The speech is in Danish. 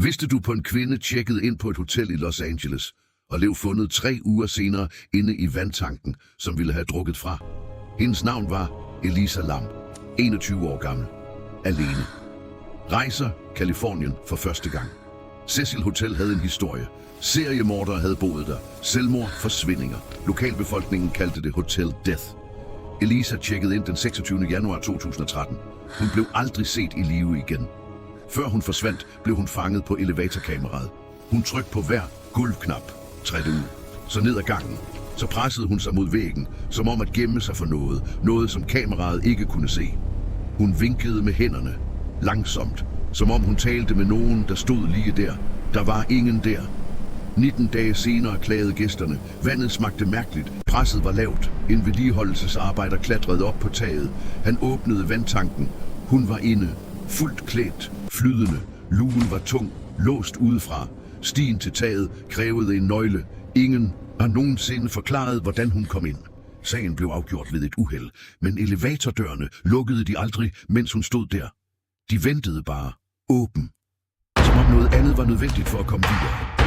Vidste du på en kvinde tjekkede ind på et hotel i Los Angeles og blev fundet 3 uger senere inde i vandtanken, som ville have drukket fra? Hendes navn var Elisa Lam, 21 år gammel, alene. Rejser Kalifornien for første gang. Cecil Hotel havde en historie. Seriemordere havde boet der. Selvmord, forsvindinger. Lokalbefolkningen kaldte det Hotel Death. Elisa tjekkede ind den 26. januar 2013. Hun blev aldrig set i live igen. Før hun forsvandt, blev hun fanget på elevatorkameraet. Hun trykte på hver gulvknap, trådte ud. Så ned ad gangen. Så pressede hun sig mod væggen, som om at gemme sig for noget. Noget, som kameraet ikke kunne se. Hun vinkede med hænderne. Langsomt. Som om hun talte med nogen, der stod lige der. Der var ingen der. 19 dage senere klagede gæsterne. Vandet smagte mærkeligt. Presset var lavt. En vedligeholdelsesarbejder klatrede op på taget. Han åbnede vandtanken. Hun var inde. Fuldt klædt. Flydende. Lugen var tung. Låst udefra. Stien til taget krævede en nøgle. Ingen har nogensinde forklaret, hvordan hun kom ind. Sagen blev afgjort ved et uheld, men elevatordørene lukkede de aldrig, mens hun stod der. De ventede bare åben. Som om noget andet var nødvendigt for at komme videre.